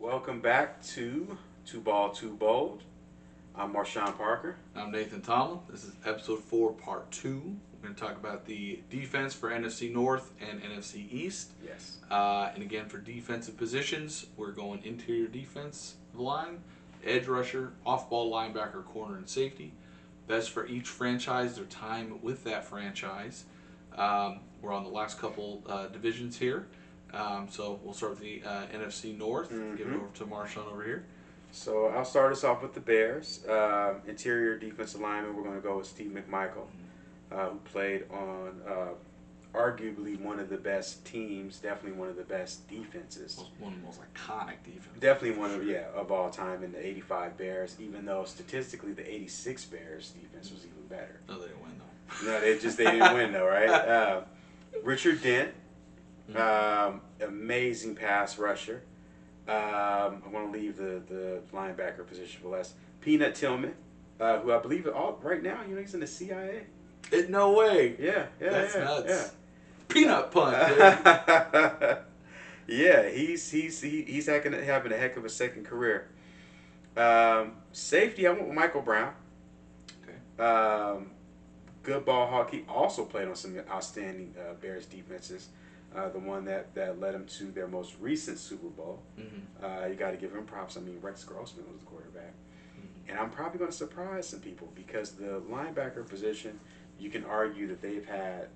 Welcome back to Two Ball, Two Bold. I'm Marshon Parker. I'm Nathan Tomlin. This is episode 4, part 2. We're going to talk about the defense for NFC North and NFC East. Yes. And again, for defensive positions, we're going interior defense line, edge rusher, off-ball linebacker, corner, and safety. Best for each franchise, their time with that franchise. We're on the last couple divisions here. So we'll start with the NFC North. Give it over to Marshon over here. So I'll start us off with the Bears. Interior defensive lineman, we're going to go with Steve McMichael, who played on arguably one of the best teams, definitely one of the best defenses. One of the most iconic defenses. Definitely one of all time in the 85 Bears, even though statistically the 86 Bears defense was even better. No, they didn't win, though. No, they didn't win, though, right? Richard Dent, amazing pass rusher. I want to leave the linebacker position for last. Peanut Tillman, who I believe right now, he's in the CIA. No way. Yeah, That's nuts. Yeah. Peanut punt, dude. Yeah, he's having a heck of a second career. Safety, I went with Michael Brown. Okay. Good ball hawk. He also played on some outstanding Bears defenses. The one that led them to their most recent Super Bowl. Mm-hmm. You got to give him props. I mean, Rex Grossman was the quarterback. Mm-hmm. And I'm probably going to surprise some people because the linebacker position, you can argue that they've had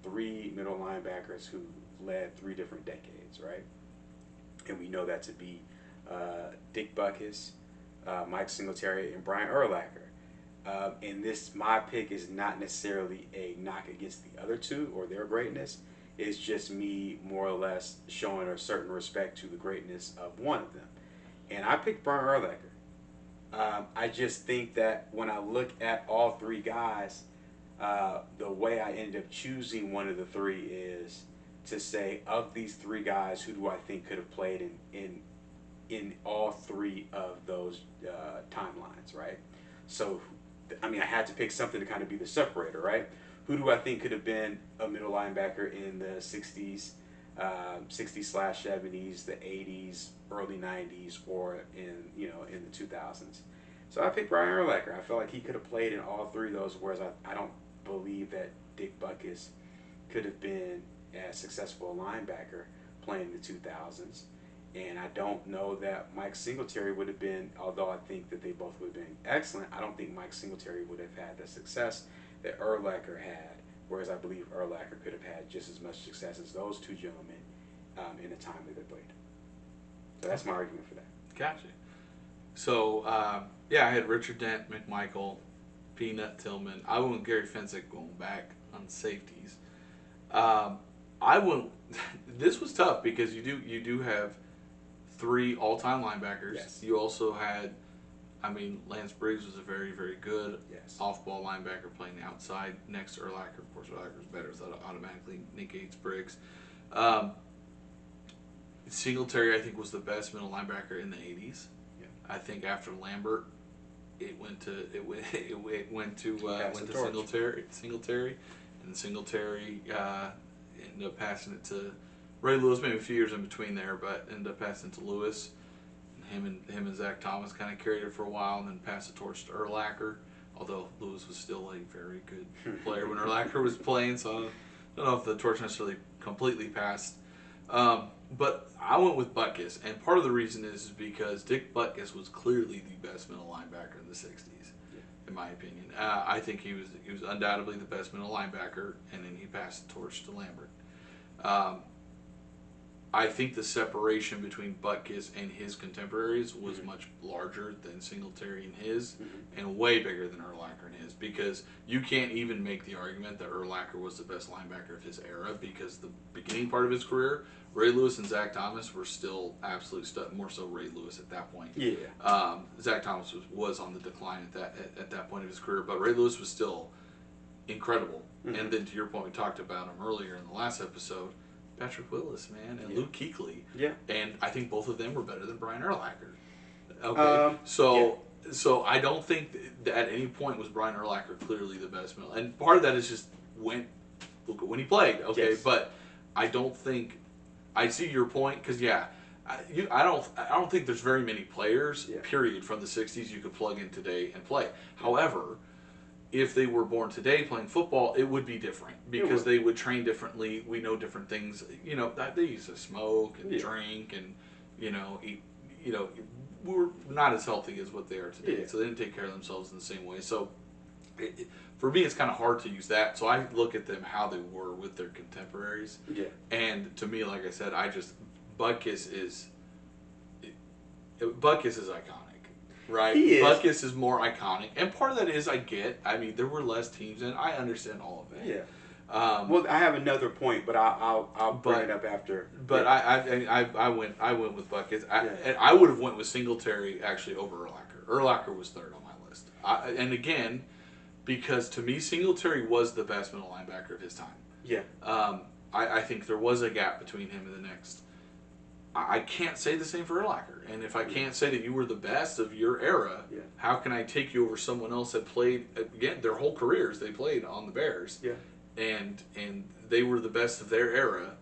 3 middle linebackers who led 3 different decades, right? And we know that to be Dick Butkus, Mike Singletary, and Brian Urlacher. And my pick is not necessarily a knock against the other two or their greatness. It's just me more or less showing a certain respect to the greatness of one of them. And I picked Brian Urlacher. I just think that when I look at all 3 guys, the way I end up choosing one of the 3 is to say, of these 3 guys, who do I think could have played in all 3 of those timelines, right? So, I mean, I had to pick something to kind of be the separator, right? Who do I think could have been a middle linebacker in the 60s, 60s/70s, the 80s, early 90s, or in the 2000s? So I picked Brian Urlacher. I felt like he could have played in all 3 of those, whereas I don't believe that Dick Butkus could have been as successful a linebacker playing in the 2000s. And I don't know that Mike Singletary would have been, although I think that they both would have been excellent, I don't think Mike Singletary would have had the success that Urlacher had, whereas I believe Urlacher could have had just as much success as those 2 gentlemen in the time that they played. So that's my argument for that. Gotcha. So, I had Richard Dent, McMichael, Peanut Tillman. I went with Gary Fensick going back on safeties. This was tough because you do have 3 all-time linebackers. Yes. You also had, Lance Briggs was a very, very good off-ball linebacker playing the outside next to Urlacher. Of course, Urlacher was better, so that automatically negates Briggs. Singletary, I think, was the best middle linebacker in the 80s. Yeah. I think after Lambert, it went to Singletary, and Singletary ended up passing it to Ray Lewis, maybe a few years in between there, but ended up passing it to Lewis. And him and Zach Thomas kind of carried it for a while, and then passed the torch to Urlacher. Although Lewis was still a very good player when Urlacher was playing, so I don't know if the torch necessarily completely passed. But I went with Butkus, and part of the reason is because Dick Butkus was clearly the best middle linebacker in the 60s, in my opinion. I think he was undoubtedly the best middle linebacker, and then he passed the torch to Lambert. I think the separation between Butkus and his contemporaries was much larger than Singletary and his, and way bigger than Urlacher and his, because you can't even make the argument that Urlacher was the best linebacker of his era, because the beginning part of his career, Ray Lewis and Zach Thomas were still absolute stuff, more so Ray Lewis at that point. Yeah. Zach Thomas was on the decline at that point of his career, but Ray Lewis was still incredible. And then to your point, we talked about him earlier in the last episode, Patrick Willis, man, and Luke Kuechly. Yeah. And I think both of them were better than Brian Urlacher. Okay. So I don't think that at any point was Brian Urlacher clearly the best middle. And part of that is just when he played. Okay. Yes. But I don't think I see your point because I don't think there's very many players, Yeah. period, from the '60s you could plug in today and play. However, if they were born today playing football, it would be different because they would train differently. We know different things. You know, they used to smoke and drink and eat. We're not as healthy as what they are today, so they didn't take care of themselves in the same way. So, for me, it's kind of hard to use that. So I look at them how they were with their contemporaries. Yeah. And to me, like I said, Butkus is iconic, right? He is. Butkus is more iconic, and part of that is I mean, there were less teams, and I understand all of that. Yeah. Well, I have another point, but I'll bring it up after. But I went with Butkus, and I would have went with Singletary actually over Urlacher. Urlacher was third on my list, and again, because to me Singletary was the best middle linebacker of his time. Yeah. I think there was a gap between him and the next. I can't say the same for Urlacher. And if I can't say that you were the best of your era, how can I take you over someone else that played, again, their whole careers they played on the Bears. Yeah. And they were the best of their era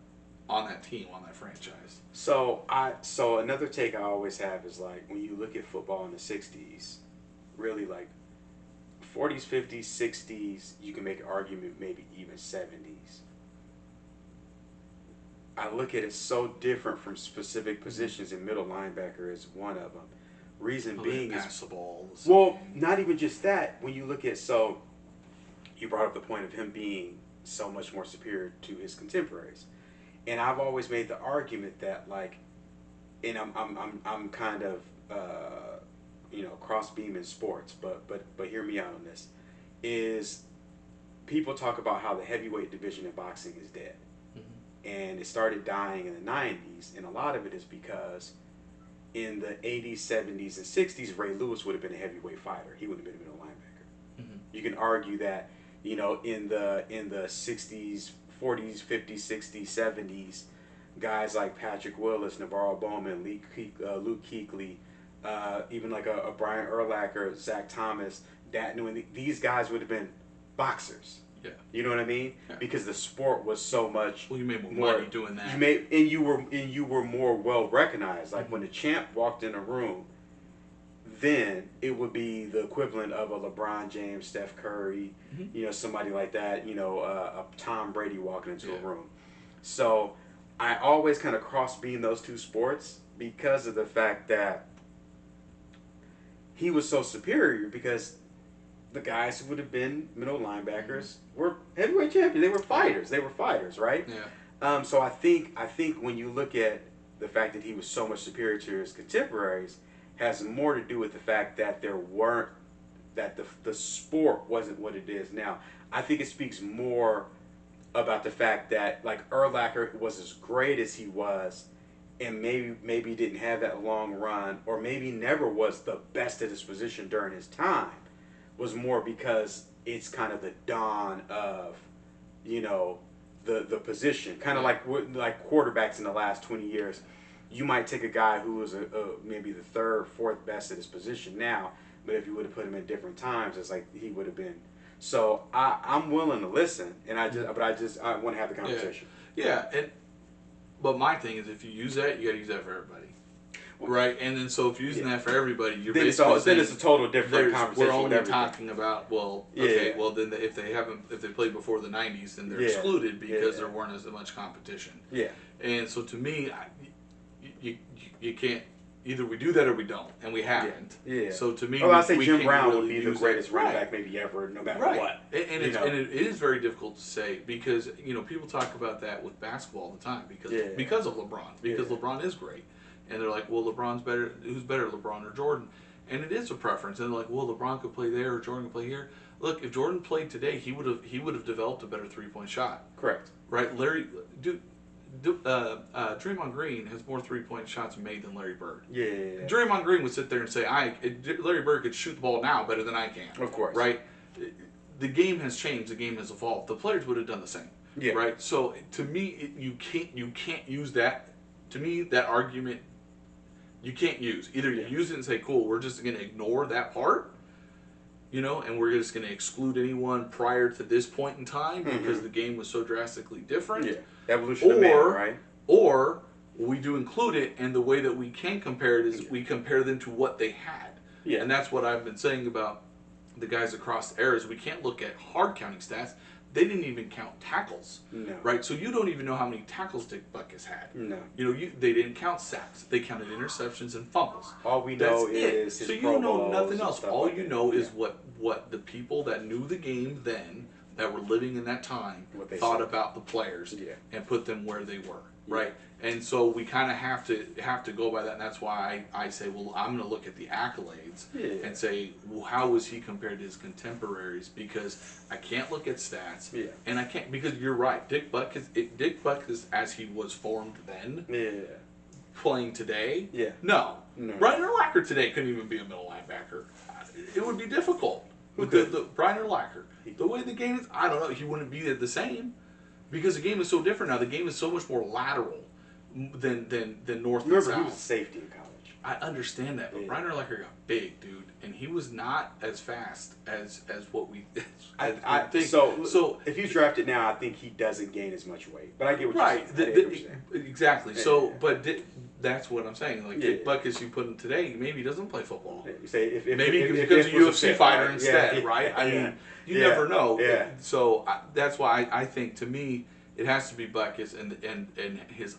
on that team, on that franchise. So another take I always have is like when you look at football in the 60s, really like 40s, 50s, 60s, you can make an argument maybe even 70s. I look at it so different from specific positions, and middle linebacker is one of them. Reason being is pass the ball. Well, not even just that. When you look at you brought up the point of him being so much more superior to his contemporaries, and I've always made the argument that like, and I'm kind of cross beam in sports, but hear me out on this. Is people talk about how the heavyweight division in boxing is dead. And it started dying in the 90s, and a lot of it is because in the 80s, 70s, and 60s, Ray Lewis would have been a heavyweight fighter. He would have been a middle linebacker. Mm-hmm. You can argue that, in the 60s, 40s, 50s, 60s, 70s, guys like Patrick Willis, Navarro Bowman, Luke Kuechly, even like a Brian Urlacher, Zach Thomas, these guys would have been boxers. Yeah. You know what I mean? Yeah. Because the sport was so much. Well, you made more money doing that. You were more well recognized. Like when the champ walked in a room, then it would be the equivalent of a LeBron James, Steph Curry, somebody like that. A Tom Brady walking into a room. So I always kind of cross beam those two sports because of the fact that he was so superior because the guys who would have been middle linebackers were heavyweight champions. They were fighters. They were fighters, right? Yeah. So I think when you look at the fact that he was so much superior to his contemporaries, has more to do with the fact that the sport wasn't what it is now. I think it speaks more about the fact that like Urlacher was as great as he was, and maybe didn't have that long run, or maybe never was the best at his position during his time. Was more because it's kind of the dawn of, the position. Kind of like quarterbacks in the last 20 years. You might take a guy who was maybe the third, fourth best at his position now, but if you would have put him in different times, it's like he would have been. So I'm willing to listen, and I want to have the conversation. Yeah, but my thing is, if you use that, you got to use that for everybody. Right, and then so if you're using that for everybody, you're basically saying it's a total different conversation. We're only talking about then if they played before the '90s, then they're excluded because there weren't as much competition. Yeah, and so to me, you can't either we do that or we don't, and we haven't. Yeah. So to me, I say Jim Brown really would be the greatest running back maybe ever, no matter what. And it is very difficult to say because people talk about that with basketball all the time because of LeBron LeBron is great. And they're like, well, LeBron's better. Who's better, LeBron or Jordan? And it is a preference. And they're like, well, LeBron could play there or Jordan could play here. Look, if Jordan played today, he would have developed a better 3-point shot. Correct. Right, Draymond Green has more 3-point shots made than Larry Bird. Yeah. Draymond Green would sit there and say, Larry Bird could shoot the ball now better than I can. Of course. Right. The game has changed. The game has evolved. The players would have done the same. Yeah. Right. So to me, you can't use that. To me, that argument. You can't use. Either you use it and say, cool, we're just going to ignore that part, and we're just going to exclude anyone prior to this point in time because the game was so drastically different. Yeah, evolution of man, right? Or we do include it, and the way that we can compare it is we compare them to what they had. Yeah. And that's what I've been saying about the guys across the eras. We can't look at hard counting stats. They didn't even count tackles. No. Right? So you don't even know how many tackles Dick Butkus had. No. They didn't count sacks. They counted interceptions and fumbles. All we know is his so you Pro know Bowls nothing and else. stuff All like you that. know is what the people that knew the game then, that were living in that time, What they thought said. about the players and put them where they were. Yeah. Right? And so we kind of have to go by that, and that's why I say, well, I'm going to look at the accolades and say, well, how was he compared to his contemporaries? Because I can't look at stats, and I can't, because you're right, Dick Butkus as he was formed then, playing today, no. Brian Urlacher today couldn't even be a middle linebacker. It would be difficult. The Brian Urlacher, the way the game is, I don't know, he wouldn't be the same. Because the game is so different now. The game is so much more lateral than north and south. Remember, he was safety in college. I understand that, but Brian Urlacher got big, dude, and he was not as fast as what we I think. So if he's drafted now, I think he doesn't gain as much weight. But I get what you're saying. Exactly. But that's what I'm saying. Like Dick Butkus, you put him today, maybe he doesn't play football. You say if maybe he becomes a UFC fighter instead, right? I mean, you never know. So that's why I think, to me, it has to be Butkus and his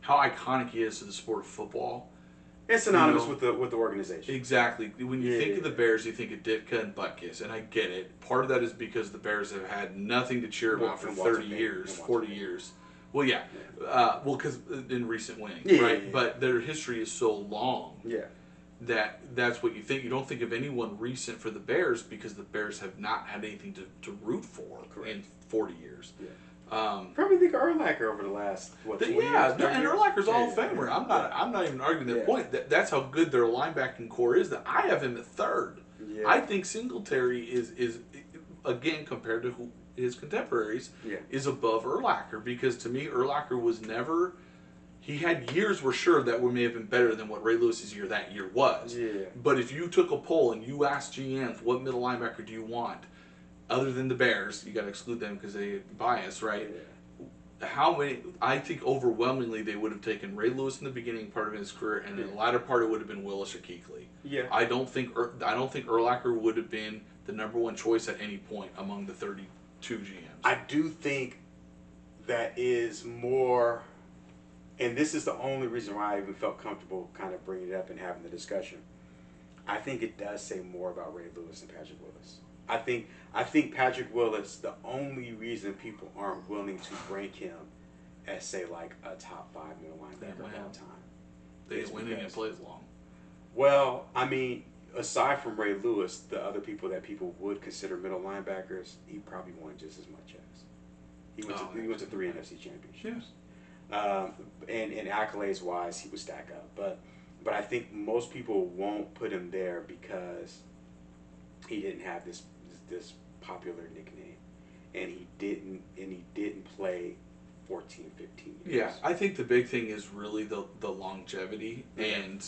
how iconic he is to the sport of football. It's synonymous with the organization. Exactly. When you think of the Bears, you think of Ditka and Butkus, and I get it. Part of that is because the Bears have had nothing to cheer about for 30 years, 40 years. Well, because in recent winning, right? But their history is so long that's what you think. You don't think of anyone recent for the Bears because the Bears have not had anything to root for in 40 years. Probably think of Urlacher over the last 20 years. And Urlacher's all of Famer. I'm not even arguing that point. That's how good their linebacking core is. That I have him at third. I think Singletary is again, compared to his contemporaries, is above Urlacher, because to me Urlacher was never. He had years were sure that may have been better than what Ray Lewis's year that year was. But if you took a poll and you asked GMs what middle linebacker do you want, other than the Bears, you got to exclude them because they bias, right? How many? I think overwhelmingly they would have taken Ray Lewis in the beginning part of his career, and in the latter part it would have been Willis or Kuechly. I don't think Urlacher would have been the number one choice at any point among the 32 GMs. I do think that is more, and this is the only reason why I even felt comfortable kind of bringing it up and having the discussion. I think it does say more about Ray Lewis than Patrick Willis. I think Patrick Willis, the only reason people aren't willing to rank him as, say, like a top 5 middle linebacker of all time. They didn't win and play as long. Well, I mean, aside from Ray Lewis, the other people that people would consider middle linebackers, he probably won just as much as. He went to 3 NFC championships. And accolades wise, he would stack up. But I think most people won't put him there because he didn't have this popular nickname, and he didn't play 14, 15 years. I think the big thing is really the longevity, and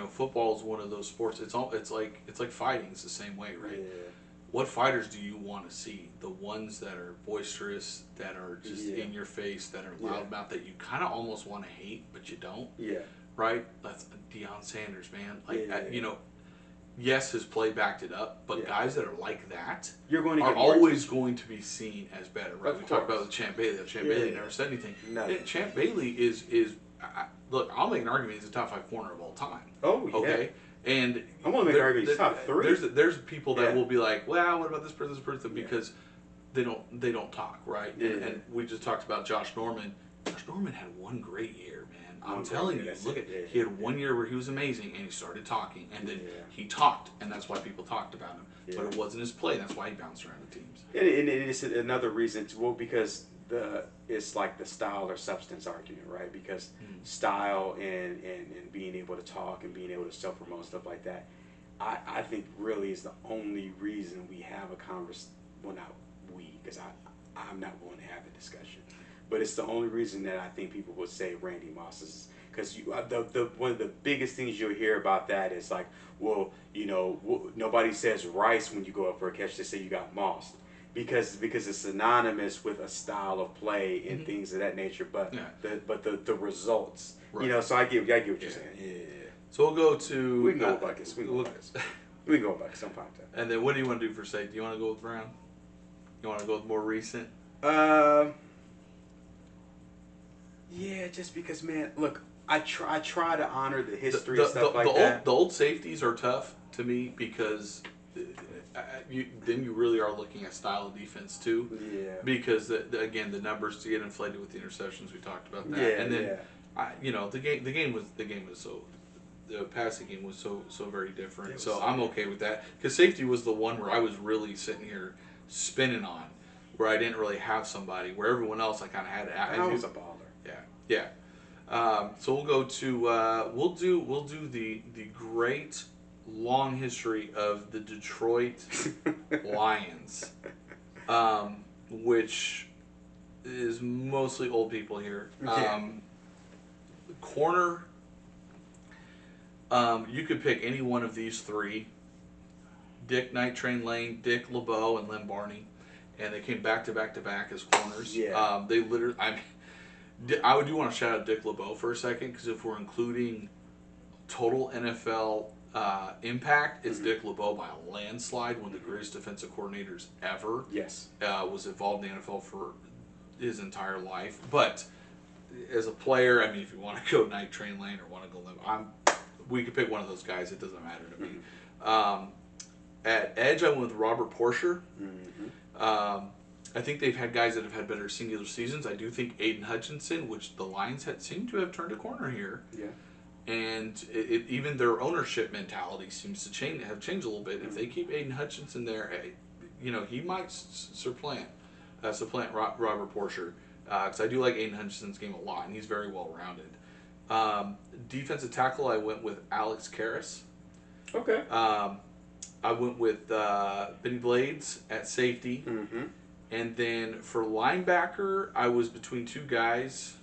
football is one of those sports. It's like fighting. It's the same way, right? What fighters do you want to see? The ones that are boisterous, that are just in your face, that are loudmouth, that you kind of almost want to hate, but you don't. Right? That's Deion Sanders, man. Yes, his play backed it up, but guys that are like that are always going to be seen as better, right? We talked about with Champ Bailey. Champ Bailey never said anything. Champ Bailey is look, I'll make an argument he's a top 5 corner of all time. Okay? And I'm going to make an argument he's top 3. There's people that will be like, well, what about this person, because they don't talk, right? And we just talked about Josh Norman. Josh Norman had one great year, man. I'm telling you, look at he had one year where he was amazing, and he started talking, and then he talked, and that's why people talked about him. But it wasn't his play. That's why he bounced around the teams. And it is another reason because it's like the style or substance argument, right? Because style and being able to talk and being able to self-promote, stuff like that, I think really is the only reason we have a conversation. Well, not we, because I'm not willing to have the discussion. But it's the only reason that I think people would say Randy Moss is, because one of the biggest things you'll hear about that is like, well, nobody says Rice when you go up for a catch. They say you got Moss. because it's synonymous with a style of play and things of that nature. But the results, So I get what you're saying. Yeah. So we'll go to. We can go with Buckets. We can go with Buckets. I'm fine with that. And then what do you want to do for safety? Do you want to go with Brown? You want to go with more recent? Yeah, just because, man, look, I try to honor the history and stuff like that. The old safeties are tough to me because then you really are looking at style of defense too. Yeah. Because again, the numbers get inflated with the interceptions. We talked about that. Yeah. And then, the passing game was so very different. So I'm okay with that because safety was the one where I was really sitting here spinning on, where I didn't really have somebody. Where everyone else I kind of had it. I was a baller. Yeah. So we'll go to we'll do the great long history of the Detroit Lions, which is mostly old people here. Corner. You could pick any one of these three: Dick Night Train Lane, Dick LeBeau, and Lynn Barney, and they came back to back as corners. Yeah. They literally. I do want to shout out Dick LeBeau for a second because if we're including total NFL impact, it's Dick LeBeau by a landslide, one of the greatest defensive coordinators ever. Yes. Was involved in the NFL for his entire life. But as a player, I mean, if you want to go Night Train Lane or want to go we could pick one of those guys. It doesn't matter to me. At Edge, I went with Robert Porcher. I think they've had guys that have had better singular seasons. I do think Aiden Hutchinson, which the Lions seem to have turned a corner here. Yeah. And even their ownership mentality seems to have changed a little bit. If they keep Aiden Hutchinson there, he might supplant Robert Porcher. Because I do like Aiden Hutchinson's game a lot, and he's very well-rounded. Defensive tackle, I went with Alex Karras. Okay. I went with Benny Blades at safety. And then for linebacker, I was between two guys,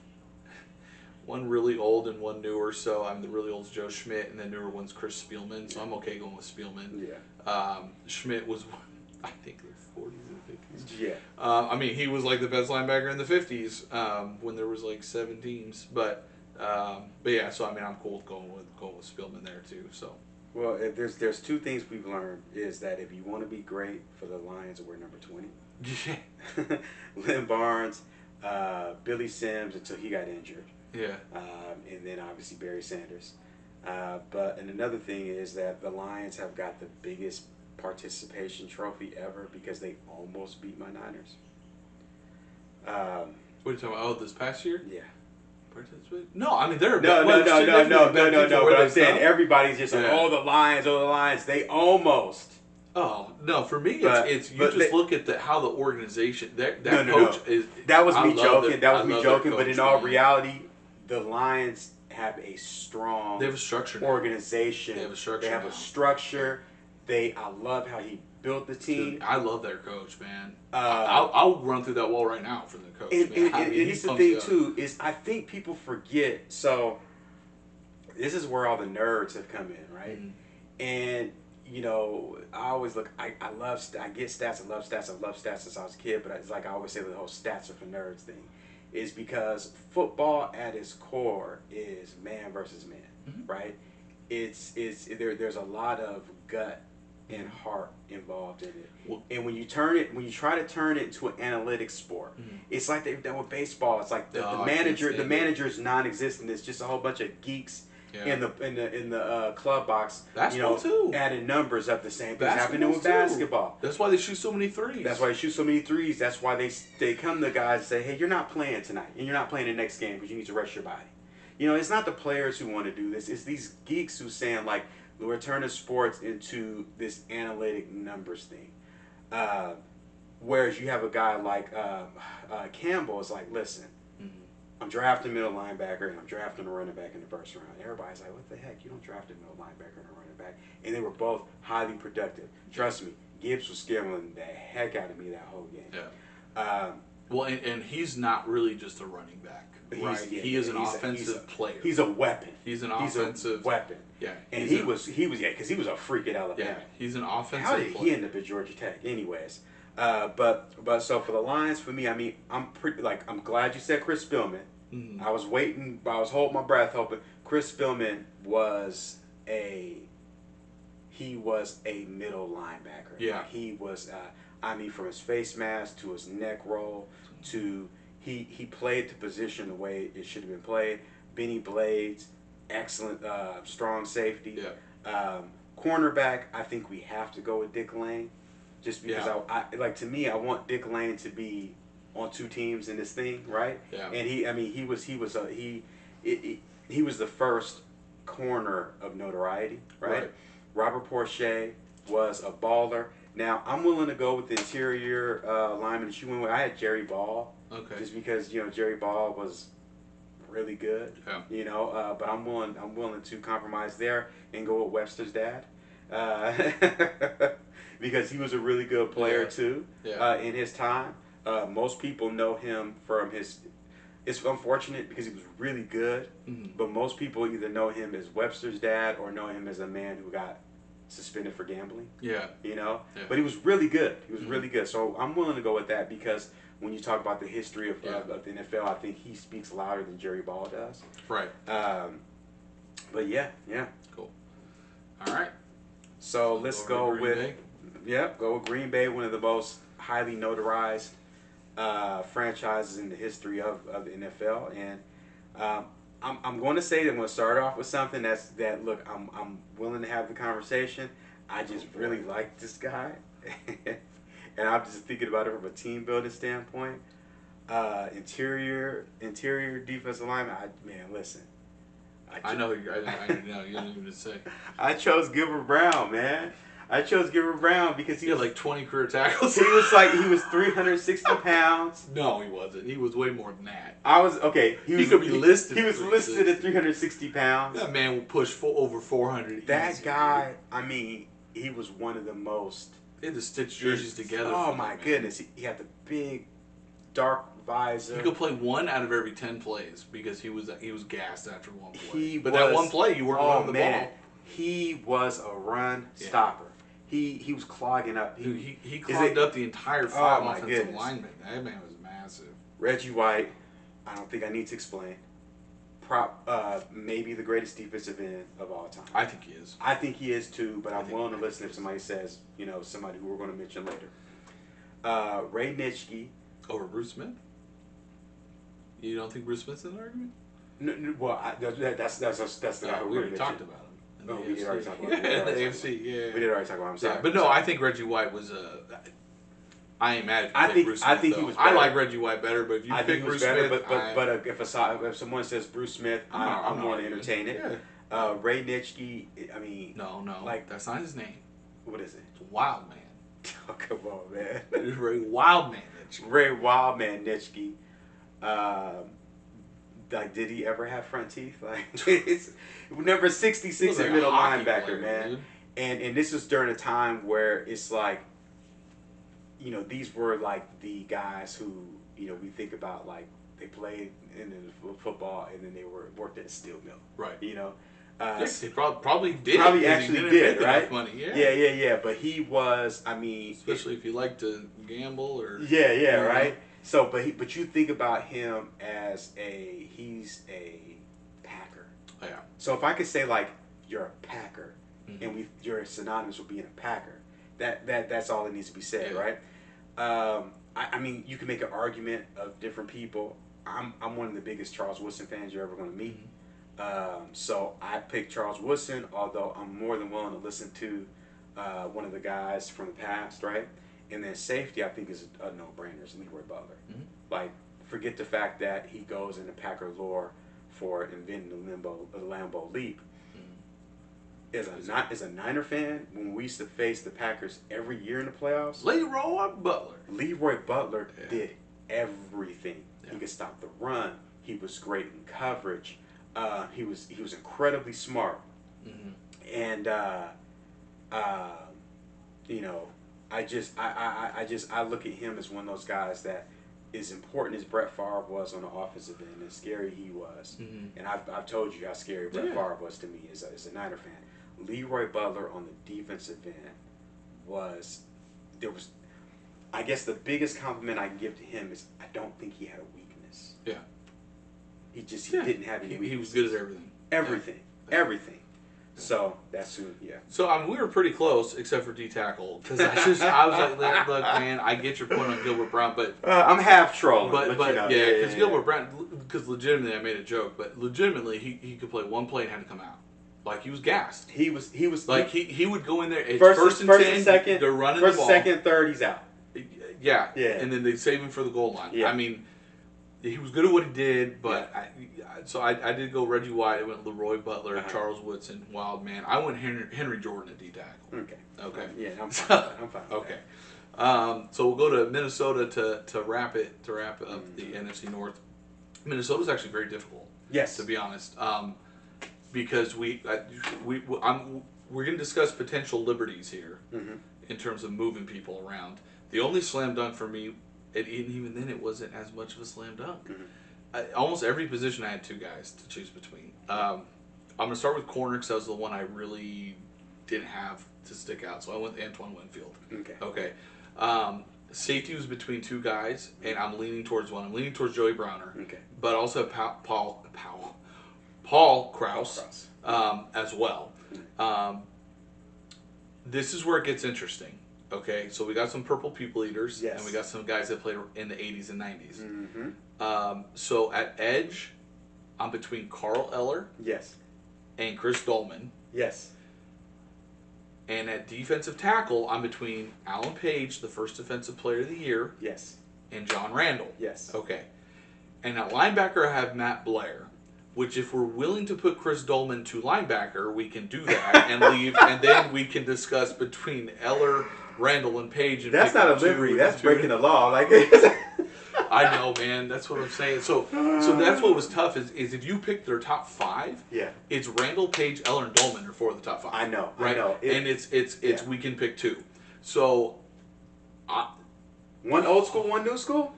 one really old and one newer. So I'm the really old Joe Schmidt, and the newer one's Chris Spielman. So I'm okay going with Spielman. Yeah. Schmidt was, I think, the 40s and 50s. Yeah. I mean, he was like the best linebacker in the 50s when there was like 7 teams. But yeah. So I mean, I'm cool with going with Spielman there too. So. Well, there's two things we've learned is that if you want to be great for the Lions, we're number 20. Yeah. Lynn Barnes, Billy Sims until he got injured. Yeah. And then obviously Barry Sanders. And another thing is that the Lions have got the biggest participation trophy ever because they almost beat my Niners. What are you talking about? Oh, this past year? Yeah. No, I mean they're no. But I'm saying everybody's just like, the Lions. They almost. Oh no! For me, it's look at how the organization coach is. That was me joking. But in all reality, the Lions have a strong. They have a structure. Organization. They have a structure. They have a structure. I love how he built the team. Dude, I love their coach, man. I'll run through that wall right now for the coach. And it's the thing too is I think people forget. So this is where all the nerds have come in, right? And I always look. I get stats. I love stats since I was a kid. But it's like I always say the whole stats are for nerds thing, is because football at its core is man versus man, right? There's a lot of gut and heart involved in it. And when you try to turn it into an analytics sport, it's like they've done with baseball. It's like the manager's non-existent. It's just a whole bunch of geeks in the club box. Basketball too. Adding numbers up the same thing happening with basketball. That's why they shoot so many threes. That's why they come to guys and say, hey, you're not playing tonight, and you're not playing the next game because you need to rest your body. It's not the players who want to do this. It's these geeks who saying like, we're turning sports into this analytic numbers thing. Whereas you have a guy like Campbell is like, listen, I'm drafting middle linebacker and I'm drafting a running back in the first round. Everybody's like, what the heck? You don't draft a middle linebacker and a running back. And they were both highly productive. Trust me, Gibbs was scaring the heck out of me that whole game. Yeah. Well, and he's not really just a running back. Right? He is an offensive player. He's a weapon. He's an offensive weapon. Yeah. And he was because he was a freak at Alabama. Yeah. He's an offensive How did player. he end up at Georgia Tech? Anyways, But so for the Lions, for me, I mean, I'm glad you said Chris Spillman. Mm-hmm. I was waiting. I was holding my breath, hoping Chris Spillman was a middle linebacker. Yeah. Like, he was. I mean, from his face mask to his neck roll to he played the position the way it should have been played. Benny Blades, excellent, strong safety. Yeah. Cornerback, I think we have to go with Dick Lane, just because Yeah. I like, to me, I want Dick Lane to be on two teams in this thing, right? Yeah. And he was the first corner of notoriety, right? Robert Porcher was a baller. Now I'm willing to go with the interior lineman that you went with. I had Jerry Ball, just because Jerry Ball was really good. Yeah. But I'm willing to compromise there and go with Webster's dad, because he was a really good player too. Yeah. In his time. Most people know him from his. It's unfortunate because he was really good, but most people either know him as Webster's dad or know him as a man who got suspended for gambling. Yeah. Yeah. But he was really good. He was really good. So I'm willing to go with that, because when you talk about the history of the NFL, I think he speaks louder than Jerry Ball does. Right. But yeah. Cool. All right. So let's go with Bay. Go with Green Bay, one of the most highly notarized franchises in the history of the NFL, and I'm going to say that I'm going to start off with something that look, I'm willing to have the conversation. I just really like this guy, and I'm just thinking about it from a team building standpoint. Interior defensive lineman. Listen. I know you don't even say. I chose Gilbert Brown, man. I chose Gilbert Brown because he had was like 20 career tackles. he was 360 pounds. No, he wasn't. He was way more than that. He could be listed. He was listed at 360 pounds. That man will push over 400. That easy, guy, he was one of the most. They had to stitch jerseys together. Oh my goodness, he had the big, dark visor. He could play 1 out of every 10 plays because he was gassed after one play. But that one play, you weren't running the ball. He was a run stopper. He was clogging up. He clogged up the entire 5 offensive linemen. That man was massive. Reggie White, I don't think I need to explain. Maybe the greatest defensive end of all time. I think he is. I think he is too, but I'm willing to listen if somebody says, somebody who we're going to mention later. Ray Nitschke. Over Bruce Smith? You don't think Bruce Smith's in an argument? No, well, that's the guy who we already talked about him. Oh, we did already talk about him. Yeah, the AFC, yeah. We did already talk about him. I'm sorry. Yeah, but no, I think Reggie White was I ain't mad if you pick Bruce Smith. I think he was better. I like Reggie White better, but if you pick Bruce Smith, but if someone says Bruce Smith, I'm going to entertain it. Yeah. Ray Nitschke, no, like, that's not his name. What is it? It's Wild Man. Oh, come on, man. It's Ray Wildman Nitschke. Ray Wildman Nitschke. Like, did he ever have front teeth? Like, it's number 66 at middle linebacker, player, man. Dude. And this was during a time where it's like, these were like the guys who, we think about, like, they played in the football and then they worked at a steel mill. Right. Yes, he probably did. Probably actually did, right? Money. Yeah. But he was, especially if you like to gamble or. Yeah, right. So, but you think about him as he's a Packer. Yeah. So if I could say, like, you're a Packer, and you're synonymous with being a Packer, that's all that needs to be said, right? You can make an argument of different people. I'm one of the biggest Charles Woodson fans you're ever going to meet. So I picked Charles Woodson, although I'm more than willing to listen to one of the guys from the past, right? And then safety, I think, is a no-brainer. Is Leroy Butler. Like, forget the fact that he goes into Packer lore for inventing the Lambeau leap. As a Niner fan, when we used to face the Packers every year in the playoffs, Leroy Butler did everything. Yeah. He could stop the run. He was great in coverage. He was incredibly smart. And I look at him as one of those guys that, as important as Brett Favre was on the offensive end, as scary he was, and I've told you how scary Brett Favre was to me as a Niner fan. Leroy Butler on the defensive end I guess the biggest compliment I can give to him is I don't think he had a weakness. Yeah. He didn't have any weaknesses. He was good at everything. Everything. Yeah. Everything. So that's who. Yeah. So I mean, we were pretty close, except for D tackle, because I was like, look, man, I get your point on Gilbert Brown, but I'm half trolling. but you know. yeah, because Gilbert Brown, because legitimately I made a joke, but legitimately he could play one play and had to come out, like he was gassed. He was Like he would go in there at first and 10, and second, they're running first, the ball, second, third, he's out. Yeah, Yeah. and then they save him for the goal line. Yeah. I mean, he was good at what he did, but I did go Reggie White. I went Leroy Butler, Charles Woodson, Wild Man. I went Henry Jordan at D tackle. Okay. Yeah, I'm fine. I'm fine. Okay. So we'll go to Minnesota to wrap up the NFC North. Minnesota's actually very difficult. Yes. To be honest, because we're going to discuss potential liberties here in terms of moving people around. The only slam dunk for me, and even then it wasn't as much of a slam dunk. Almost every position I had two guys to choose between. I'm going to start with corner because that was the one I really didn't have to stick out. So I went with Antoine Winfield. Okay. Safety was between two guys, and I'm leaning towards one. I'm leaning towards Joey Browner. Okay. But also Paul Krause as well. This is where it gets interesting. Okay, so we got some purple people eaters, and we got some guys that played in the 80s and 90s. So at edge, I'm between Carl Eller and Chris Dolman. Yes. And at defensive tackle, I'm between Alan Page, the first defensive player of the year, and John Randall. Yes. Okay. And at linebacker, I have Matt Blair, which if we're willing to put Chris Dolman to linebacker, we can do that and leave, and then we can discuss between Eller, Randall, and Page. And that's not a livery. That's breaking the law. Like I know, man. That's what I'm saying. So that's what was tough is if you pick their top five, it's Randall, Page, Eller, and Dolman are four of the top five. I know. Right? I know. And it's we can pick two. So one old school, one new school?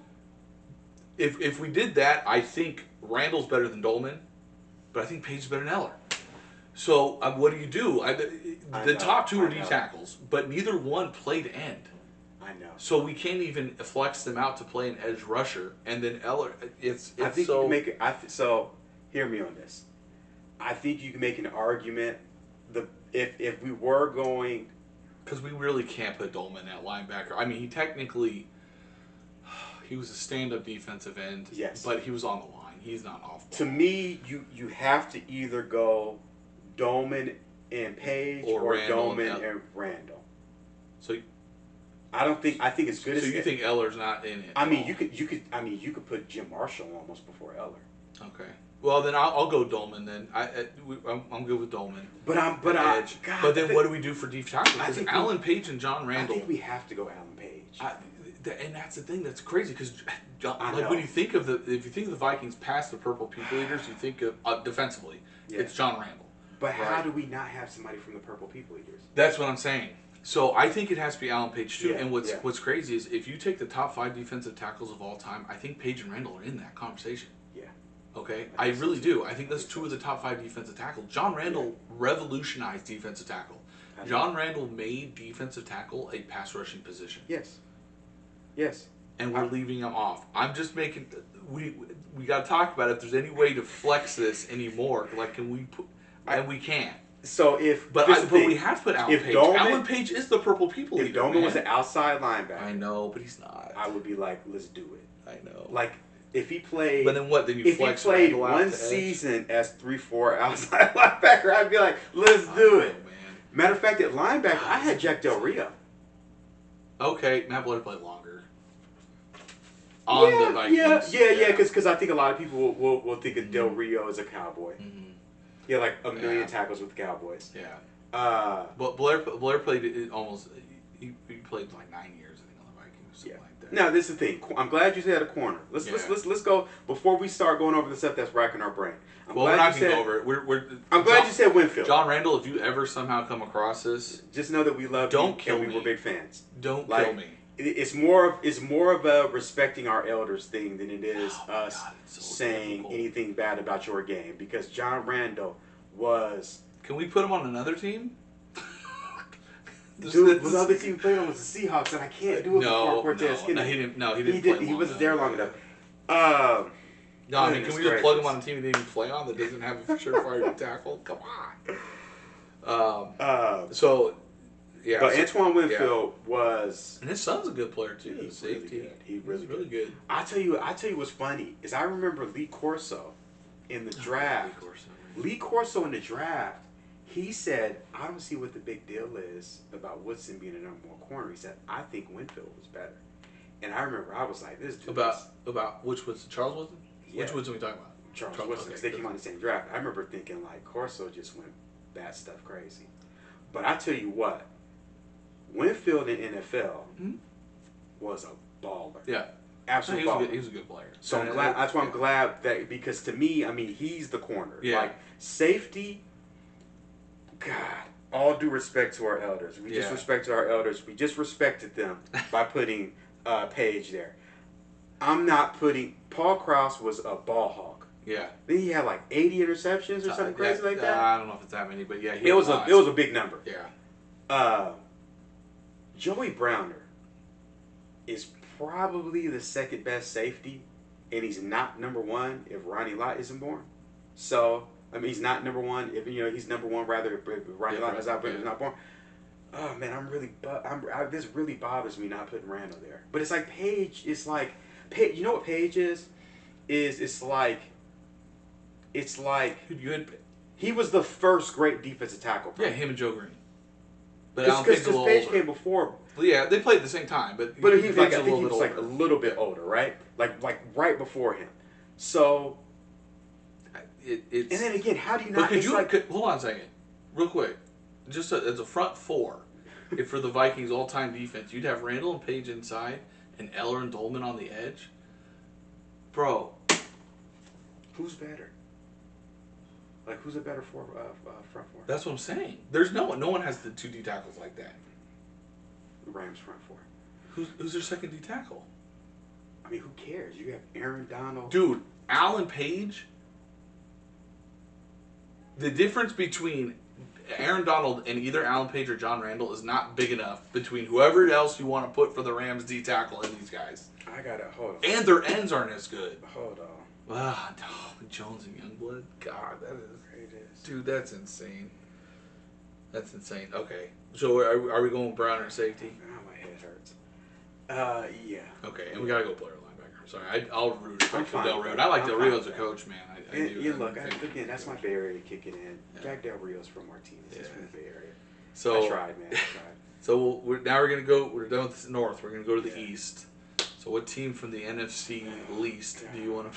If we did that, I think Randall's better than Dolman, but I think Page's better than Eller. So what do? The top two are D tackles, but neither one played end. I know. So we can't even flex them out to play an edge rusher, and then Eller. I think you can make it. So hear me on this. I think you can make an argument. If we were going, because we really can't put Dolman at linebacker. I mean, he was a stand-up defensive end. Yes. But he was on the line. He's not off ball. To me, you have to either go Dolman and Page or Dolman and Randall. So I think it's good. So you think Eller's not in it? I mean, you could put Jim Marshall almost before Eller. Okay. Well, then I'll go Dolman. Then I'm good with Dolman. But then what do we do for deep tackle? Because Alan Page and John Randall. I think we have to go Alan Page. And that's the thing that's crazy because when you think of if you think of the Vikings past the purple people eaters, you think of defensively, it's John Randall. But how do we not have somebody from the purple people eaters? That's what I'm saying. So I think it has to be Alan Page too. And what's crazy is if you take the top 5 defensive tackles of all time, I think Page and Randall are in that conversation. Yeah. Okay, I really do. I think that's 2 of the top 5 defensive tackles. John Randall revolutionized defensive tackle. John Randall made defensive tackle a pass rushing position. Yes. And we're leaving him off. I'm just making. We got to talk about if there's any way to flex this anymore. Like, can we put? And we can't. So but we have to put Alan Page. Alan Page is the purple people eater. If Dolman was an outside linebacker, I know, but he's not. I would be like, let's do it. I know. Like if he played. But then what? Then you flex. If he played one season as 3-4 outside linebacker, I'd be like, let's do it. Man. Matter of fact, at linebacker, I had Jack Del Rio. Okay, Matt Blair played longer. On the Vikings. Yeah, because I think a lot of people will think of Del Rio as a Cowboy. He had like a million tackles with the Cowboys. Yeah. But Blair played almost. He played like 9 years, I think, on the Vikings. Something like that. Now this is the thing. I'm glad you said a corner. Let's go before we start going over the stuff that's racking our brain. We're not going to go over it. I'm glad you said Winfield. John Randall, if you ever somehow come across this, just know that we love you and we were big fans. Don't kill me. It's more of a respecting our elders thing than it is us saying anything bad about your game, because John Randall was. Can we put him on another team? Dude, the other team played on was the Seahawks, and I can't do it before Cortez Kennedy. No, he didn't. No, he didn't. He wasn't there long enough. No, I mean, can we just plug him on a team he didn't even play on that doesn't have a surefire tackle? Come on. So, yeah. But Antoine Winfield was, and his son's a good player too. He's Safety. Really good. He's really good. I tell you what's funny is I remember Lee Corso in the draft. Lee Corso in the draft. He said, I don't see what the big deal is about Woodson being a number one corner. He said, I think Winfield was better. And I remember I was like, this dude. About which Woodson? Charles Woodson? Yeah. Which Woodson are we talking about? Charles Woodson, because they came on the same draft. I remember thinking, like, Corso just went that stuff crazy. But I tell you what, Winfield in NFL was a baller. Yeah. Absolute baller. He was a good player. So I'm glad. That's why I'm glad that, because to me, I mean, he's the corner. Yeah. Like, safety, God, all due respect to our elders. We disrespected our elders. We just respected them by putting Page there. I'm not putting. Paul Krause was a ball hawk. Yeah. Then he had like 80 interceptions or something crazy like that. I don't know if it's that many, but yeah, it was a big number. Yeah. Joey Browner is probably the second best safety, and he's not number one if Ronnie Lott isn't born. So I mean, he's not number one if he's number one rather if Ronnie Lott is not born. Oh man, this really bothers me not putting Randall there. But it's like Page. It's like Page. You know what Page is? It's like he was the first great defensive tackle. Yeah, him and Joe Green. But because Page came before. Well, yeah, they played at the same time, but he was like I think he was like a little bit older, right? Like right before him. So. And then again, how do you not? Hold on a second, real quick. Just as a front four, if for the Vikings all-time defense, you'd have Randall and Page inside, and Eller and Dolman on the edge. Bro, who's better? Like, who's a better front four? That's what I'm saying. There's no one. No one has the two D tackles like that. Rams front four. Who's their second D tackle? I mean, who cares? You have Aaron Donald. Dude, Alan Page. The difference between Aaron Donald and either Alan Page or John Randall is not big enough between whoever else you want to put for the Rams D tackle and these guys. I gotta hold on. And their ends aren't as good. Hold on. Ah, Jones and Youngblood. God, dude, that's insane. That's insane. Okay, so are we going Brown or safety? Oh, my head hurts. Yeah. Okay, and we gotta go player linebacker. Sorry, I'll root for Del Rio. With I like Del Rio as a coach, man. Again, that's my Bay Area kicking in. Yeah. Jack Del Rio's from Martinez. He's from the Bay Area. So I tried, man. I tried. So we're gonna go. We're done with the North. We're gonna go to the East. So what team from the NFC least do you want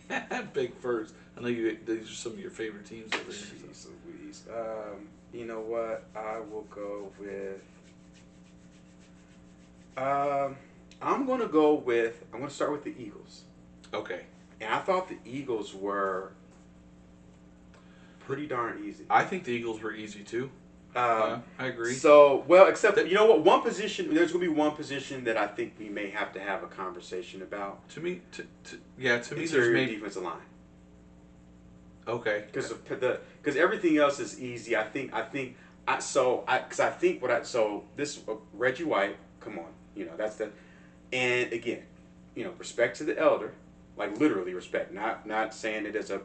to pick first? I know these are some of your favorite teams over here. Jeez Louise. You know what? I will go with. I'm gonna start with the Eagles. Okay. And I thought the Eagles were pretty darn easy. I think the Eagles were easy too. I agree. So, well, except you know what? There's going to be one position that I think we may have to have a conversation about. To me, there's maybe defensive line. Okay. Because everything else is easy. This Reggie White. Come on, that's the, and again, respect to the elder, like literally respect, not saying it as a,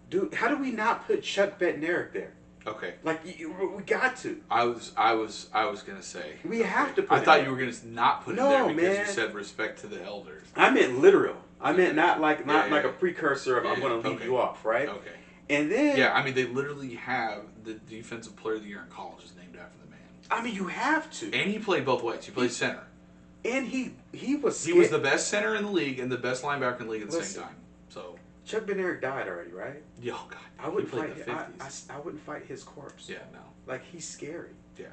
dude. How do we not put Chuck Bednarik there? Okay. Like we got to. I was gonna say we have to put. I thought you were gonna not put him there because man. You said respect to the elders. I meant literal. I meant not like a precursor of I'm gonna leave you off, right? Okay. And then I mean they literally have the defensive player of the year in college is named after the man. I mean you have to. And he played both ways. He played center. And he was the best center in the league and the best linebacker in the league at the same time. So Chuck Bednarik died already, right? Yeah, oh God. I wouldn't fight. I wouldn't fight his corpse. Yeah, no. Like he's scary. Yeah.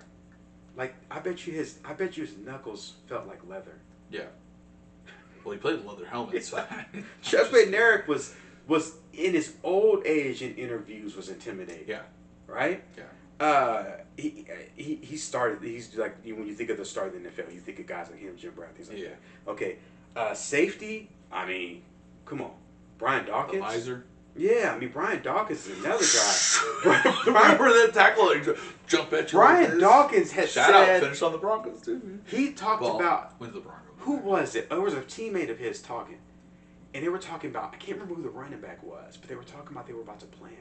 Like I bet you his knuckles felt like leather. Yeah. Well, he played with leather helmets. So. Chuck Bednarik was in his old age in interviews was intimidating. Yeah. Right. Yeah. He started. He's like when you think of the start of the NFL, you think of guys like him, Jim Brown, things like that. Okay. Safety. I mean, come on. Brian Dawkins. The visor. Yeah, I mean, Brian Dawkins is another guy. Remember that tackle? Jump at you. Brian Dawkins had Shout out, said finish on the Broncos too. Man. he talked about when's the Broncos? who was it? It was a teammate of his talking, and they were talking about I can't remember who the running back was, but they were talking about they were about to plan,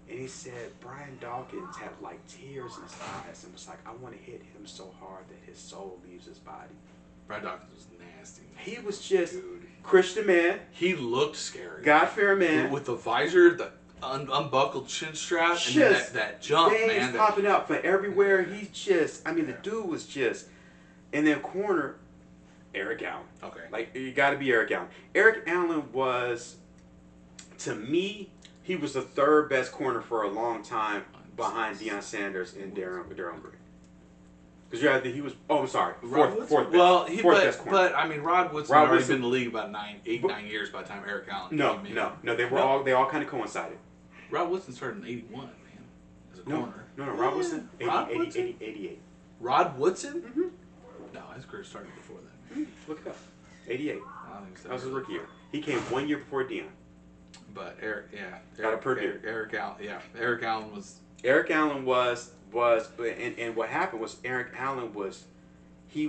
and he said Brian Dawkins had like tears in his eyes and was like, I want to hit him so hard that his soul leaves his body. Brian Dawkins was nasty. Man. He was just Dude. Christian man. He looked scary. God-fearing man. With the visor, the unbuckled chin strap, Just and then that jump, veins man. popping out from everywhere. He just, I mean, the dude was just, and then corner, Eric Allen. Okay. Like, you got to be Eric Allen. Eric Allen was, to me, he was the third best corner for a long time behind Deion Sanders and Darren Green. Because you had he was. Oh, I'm sorry. Fourth best. Well, fourth best corner. but I mean, Rod Woodson had already been in the league about 9 years by the time Eric Allen came in. No. They all kind of coincided. Rod Woodson started in '81, man, as a corner. No. Rod Woodson. 88. Rod Woodson? Mm-hmm. No, his career started before that. Look it up. 88. I don't think so. That was his rookie year. He came 1 year before Deion. But Eric Allen, Eric Allen was. Eric Allen was, and what happened was Eric Allen was on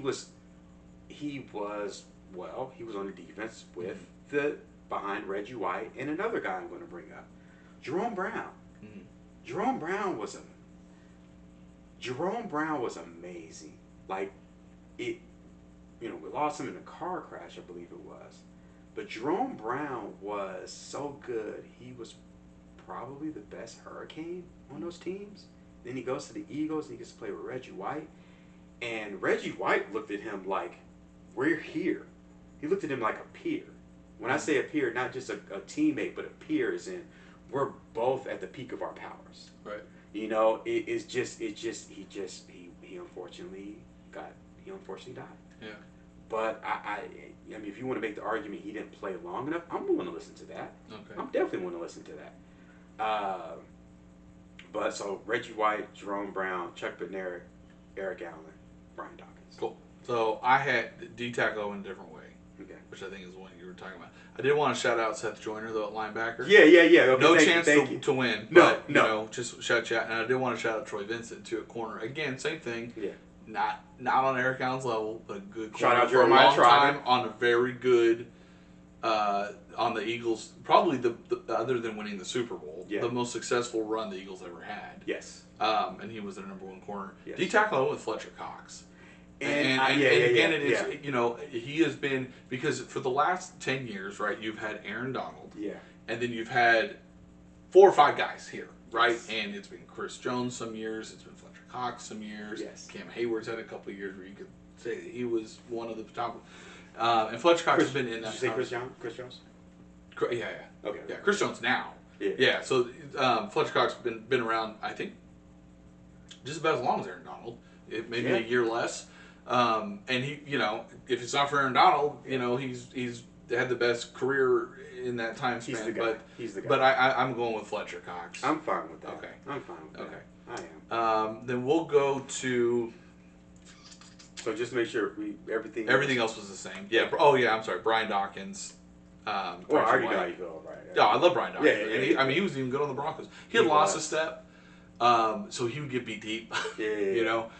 the defense with behind Reggie White and another guy I'm going to bring up, Jerome Brown. Mm-hmm. Jerome Brown was amazing. Like we lost him in a car crash, I believe it was. But Jerome Brown was so good. He was probably the best Hurricane on those teams. Then he goes to the Eagles and he gets to play with Reggie White. And Reggie White looked at him like, we're here. He looked at him like a peer. When I say a peer, not just a teammate, but a peer is in we're both at the peak of our powers. Right. He unfortunately died. Yeah. But I mean, if you want to make the argument he didn't play long enough, I'm willing to listen to that. Okay. I'm definitely willing to listen to that. But so Reggie White, Jerome Brown, Chuck Bednarik, Eric Allen, Brian Dawkins. Cool. So I had D-tackle in a different way. Okay. Which I think is the one you were talking about. I did want to shout out Seth Joyner, though, at linebacker. Yeah. Okay, no thank chance you. to win. No, but, no. You know, just shout. And I did want to shout out Troy Vincent, too, at corner. Again, same thing. Yeah. Not on Eric Allen's level, but a good corner. Shout out for a Jeremiah long Trotter. time on a very good, on the Eagles, probably the other than winning the Super Bowl, the most successful run the Eagles ever had. Yes. And he was their number one corner. Yes. D-tackle I went with Fletcher Cox. And you know, he has been, because for the last 10 years, right, you've had Aaron Donald. Yeah. And then you've had 4 or 5 guys here, right? Yes. And it's been Chris Jones some years, it's been Fletcher Cox some years. Yes. Cam Hayward's had a couple of years where you could say that he was one of the top. And Fletcher Cox has been in that. Did you say Chris Jones? Yeah. Okay. Yeah, Chris Jones now. Yeah. So Fletcher Cox has been around, I think, just about as long as Aaron Donald. Maybe a year less. And he, you know, if it's not for Aaron Donald, you know, he's had the best career in that time span. He's the guy. But I'm going with Fletcher Cox. I'm fine with that. Okay. I'm fine with that. Okay. I am. Then we'll go to. So just make sure everything else was the same. Yeah. Oh yeah. I'm sorry. Brian Dawkins. I already know how you feel, right? Yeah, I love Brian Dawkins. Yeah. I mean, he was even good on the Broncos. He had lost a step, so he would get beat deep. You know,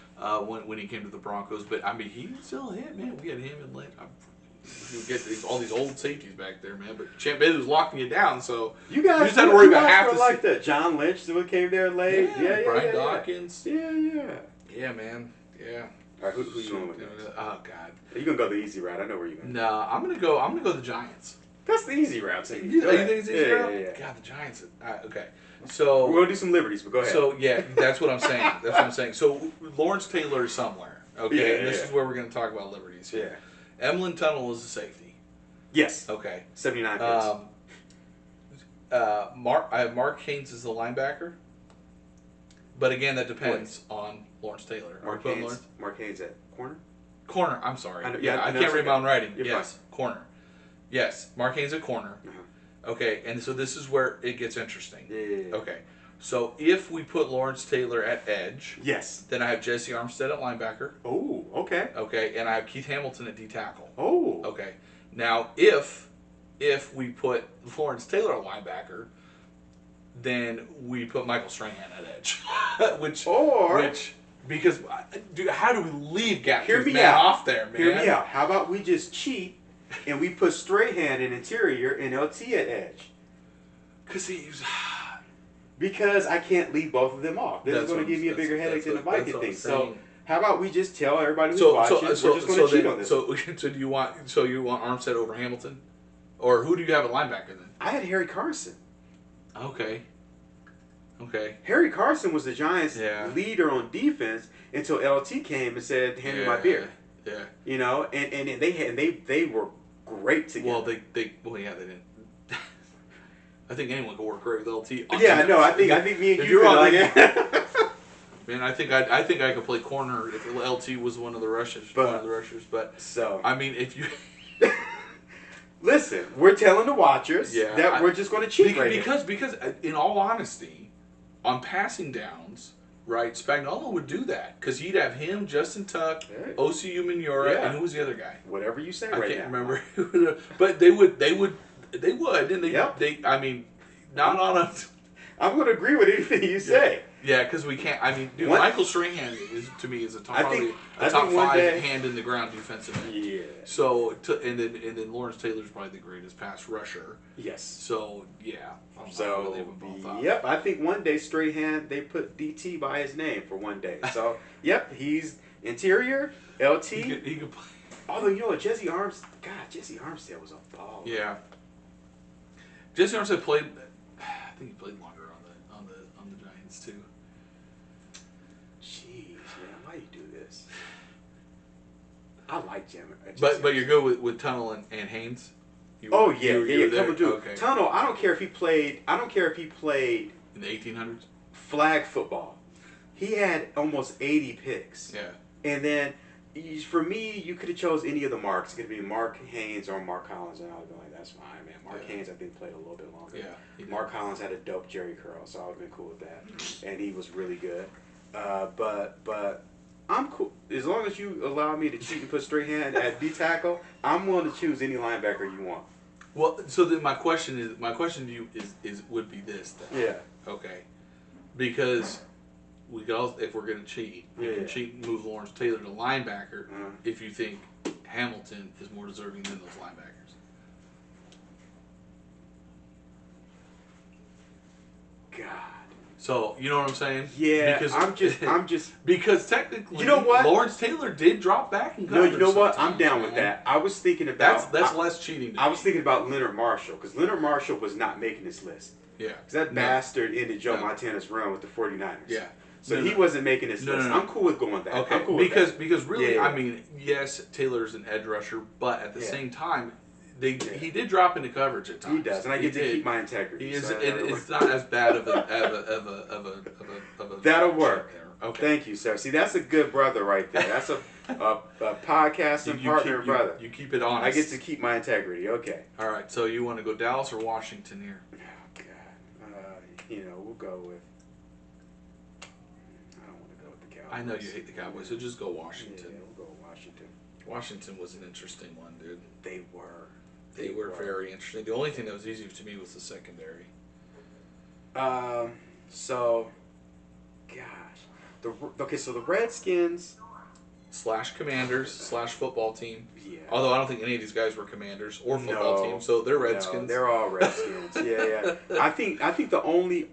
when he came to the Broncos, but I mean, he still hit, man. We had him and Lynch. You get all these old safeties back there, man. But Champ Bailey was locking you down, so you guys just had to worry about half the like that. John Lynch, who came there late. Yeah. Brian Dawkins. Yeah, man. Yeah. All right, who you going with? Oh God. Are you gonna go the easy route? I know where you're going. No, I'm gonna go the Giants. That's the easy route. Too. You think it's easy route? Yeah. God, the Giants. Okay. So we're gonna do some liberties, but go ahead. So yeah, that's what I'm saying. So Lawrence Taylor is somewhere. Okay. And this is where we're gonna talk about liberties here. Yeah. Emlyn Tunnel is a safety. Yes. Okay. 79 picks. I have Mark Haynes as the linebacker. But again, that depends on Lawrence Taylor. Mark Haynes at corner? Corner, I'm sorry. I can't read my own writing. You're yes, fine. Corner. Yes, Mark Haynes at corner. Uh-huh. Okay, and so this is where it gets interesting. Yeah. Okay, so if we put Lawrence Taylor at edge, yes, then I have Jesse Armstead at linebacker. Oh, okay. Okay, and I have Keith Hamilton at D tackle. Oh. Okay. Now, if we put Lawrence Taylor at linebacker, then we put Michael Strahan at edge. Because dude, how do we leave Gap Tooth Man off there, man? Hear me out. How about we just cheat and we put Strahan in interior and LT at edge? Because I can't leave both of them off. This is going to give me a bigger headache than the Viking thing. So how about we just tell everybody who's watching, we're just going to cheat on this. So do you want Armstead over Hamilton? Or who do you have at linebacker then? I had Harry Carson. Okay. Harry Carson was the Giants' leader on defense until LT came and said, "Hand me my beer." Yeah. You know, and they were great together. Well, they didn't. I think anyone could work great with LT. Yeah, no, I think me and you could like it. Man, I think I could play corner if LT was one of the rushers. But so I mean, if you listen, we're telling the watchers that we're just going to cheat because in all honesty, on passing downs, right? Spagnuolo would do that because he'd have him, Justin Tuck, OCU Minora, and who was the other guy? Whatever you say. I can't remember. But they would, and they. Yep. I mean, not on a. I'm going to agree with anything you say. Yeah, because we can't. I mean, dude, Michael Strahan is to me a top 5 hand in the ground defensive end. Yeah. So and then Lawrence Taylor's probably the greatest pass rusher. Yes. So yeah. Yep. I think one day Strahan they put DT by his name for one day. So yep, he's interior LT. He could play. Although you know what, Jesse Armstead was a ball. Yeah. Jesse Armstead played. I think he played longer on the Giants too. Jeez, man, why you do this? I like Jim. But you're good with Tunnel and Haynes. Come on, dude. Okay. Tunnel. I don't care if he played in the 1800s. Flag football. He had almost 80 picks. Yeah. And then, for me, you could have chose any of the Marks. It could be Mark Haynes or Mark Collins, and I would have been like, that's fine, man. Mark Haynes, I think, played a little bit longer. Yeah. Mark Collins had a dope Jerry curl, so I would have been cool with that. And he was really good. But I'm cool. As long as you allow me to cheat and put Strahan at D tackle, I'm willing to choose any linebacker you want. Well, so then my question to you would be this then. Yeah. Okay. Because we could also, if we're going to cheat, we can cheat and move Lawrence Taylor to linebacker if you think Hamilton is more deserving than those linebackers. God. So you know what I'm saying? Yeah. Because I'm just because technically, you know what? Lawrence Taylor did drop back in coverage. No, you know what? I'm down with that. I was thinking about that's less cheating. I was thinking about Leonard Marshall because Leonard Marshall was not making this list. Yeah. Because that bastard ended Joe Montana's run with the 49ers. Yeah. So he wasn't making this list. I'm cool with going that. Okay. I'm cool with that. Because really, I mean, yes, Taylor's an edge rusher, but at the same time, he did drop into coverage at times. He does, and I get to keep my integrity. It's not as bad of a That'll work. Okay. Thank you, sir. See, that's a good brother right there. That's a podcasting partner brother. You keep it honest. I get to keep my integrity. Okay. All right. So you want to go Dallas or Washington here? Oh God. We'll go with. I don't want to go with the Cowboys. I know you hate the Cowboys, so just go Washington. Yeah, we'll go Washington. Washington was an interesting one, dude. They were. They were very interesting. The only thing that was easy to me was the secondary. So, gosh, so the Redskins / Commanders / football team. Yeah. Although I don't think any of these guys were Commanders or football teams, so they're Redskins. No, they're all Redskins. yeah. I think the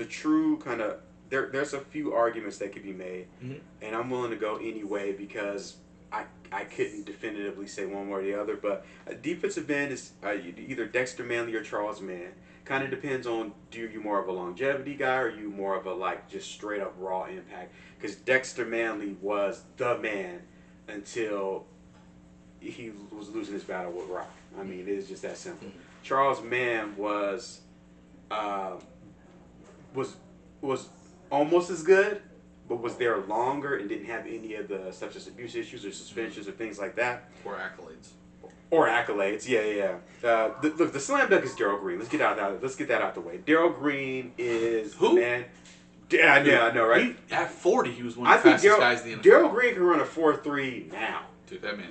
true kind of there's a few arguments that could be made, and I'm willing to go anyway because I couldn't definitively say one way or the other, but defensive end is either Dexter Manley or Charles Mann. Kind of depends on, do you more of a longevity guy or you more of a just straight up raw impact? Because Dexter Manley was the man until he was losing his battle with Rock. I mean, it is just that simple. Charles Mann was almost as good, but was there longer and didn't have any of the substance abuse issues or suspensions or things like that. Or accolades, yeah. Look, the slam dunk is Darryl Green. Let's get that out the way. Darryl Green is who? Man. Yeah, I know, right? At 40, he was one of the fastest guys in the NFL. Darryl Green can run a 4.3 now. Dude, that man.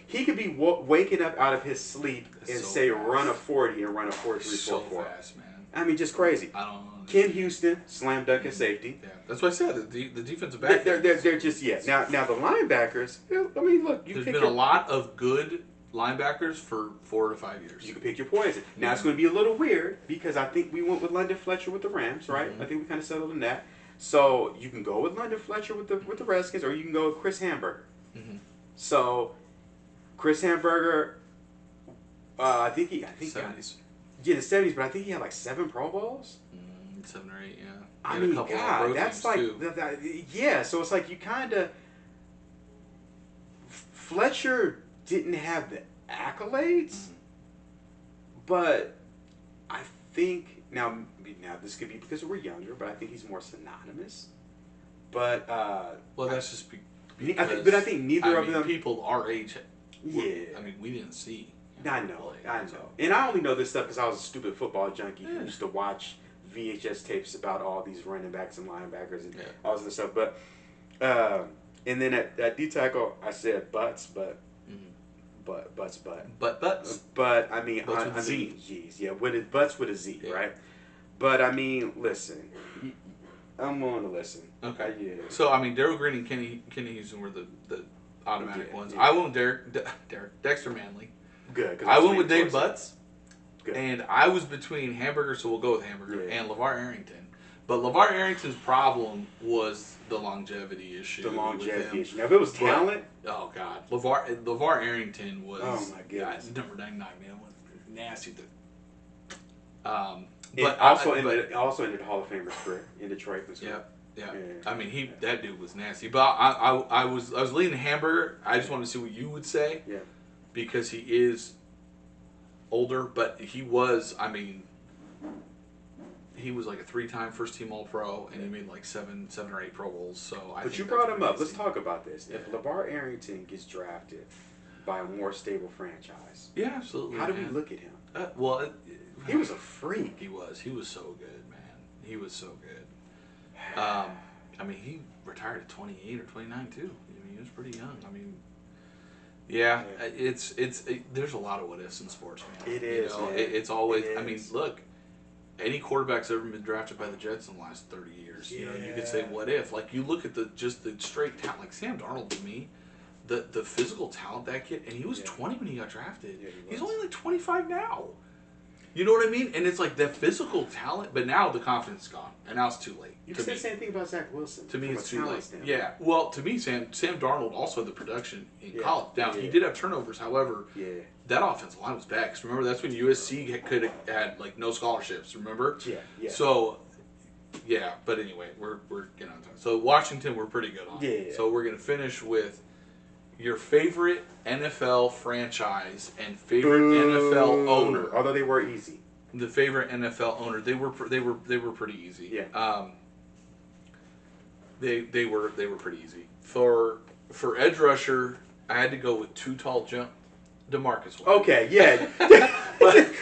He could be waking up out of his sleep and say run a 40 and run a 4.3, 4.4. So fast, man. I mean, just crazy. I don't know. Ken Houston, slam dunk at safety. Yeah, that's what I said. The defensive back. They're just Now the linebackers. I mean, look, there's been a lot of good linebackers for 4 to 5 years. You can pick your poison. Now it's going to be a little weird because I think we went with London Fletcher with the Rams, right? Mm-hmm. I think we kind of settled on that. So you can go with London Fletcher with the Redskins, or you can go with Chris Hamburger. Mm-hmm. So Chris Hamburger, I think 70s. The 70s, but I think he had like 7 Pro Bowls. 7 or 8, yeah. I mean, God, that's like yeah. So it's like you kind of Fletcher didn't have the accolades, but I think now this could be because we're younger, but I think he's more synonymous. But well, that's just because but I think neither of them people our age. Yeah, I mean, we didn't see. I know, and I only know this stuff because I was a stupid football junkie who used to watch VHS tapes about all these running backs and linebackers and all this stuff. But and then at D tackle, I said butts, but I mean, geez, yeah, butts with a Z, right? But I mean, listen, I'm willing to listen. Okay. Yeah. So I mean, Darryl Green and Kenny Houston were the automatic ones. Yeah. I went with Dexter Manley. Good. I went with Dave Butts. Good. And I was between Hamburger, so we'll go with Hamburger, and LeVar Arrington. But LeVar Arrington's problem was the longevity issue. The longevity issue. Now, if it was talent. Oh, God. LeVar Arrington was. Oh, my goodness. Number 99, man. Nasty. But also ended Hall of Famer's career in Detroit. Yeah. I mean, that dude was nasty. But I was leading Hamburger. I just wanted to see what you would say. Yeah. Because he is older, but he was, I mean, he was like a 3-time first-team All-Pro, and he made like 7 or 8 Pro Bowls. So but you brought him up. Let's talk about this. If LeVar Arrington gets drafted by a more stable franchise, yeah, absolutely. How do we look at him? He was a freak. He was so good, man. He was so good. I mean, he retired at 28 or 29 too. I mean, he was pretty young. I mean. Yeah, it's there's a lot of what ifs in sports, man. It is. Man. It's always. I mean, look, any quarterback's ever been drafted by the Jets in the last 30 years. You know, you could say what if. Like you look at the straight talent, like Sam Darnold to me, the physical talent that kid, and he was 20 when he got drafted. Yeah, he's only like 25 now. You know what I mean? And it's like that physical talent, but now the confidence is gone, and now it's too late. You can say the same thing about Zach Wilson. To me, it's too late. Yeah. Well, to me, Sam Darnold also had the production in college. Now, he did have turnovers. However, that offensive line was bad. 'Cause remember, that's when USC could have had like no scholarships. Remember? Yeah. So, yeah. But anyway, we're getting on time. So Washington, we're pretty good on. Yeah. So we're gonna finish with your favorite NFL franchise and favorite NFL owner. Although they were easy. The favorite NFL owner, they were pretty easy. Yeah. They were pretty easy. For edge rusher, I had to go with too tall jump, DeMarcus Ware. Okay, yeah.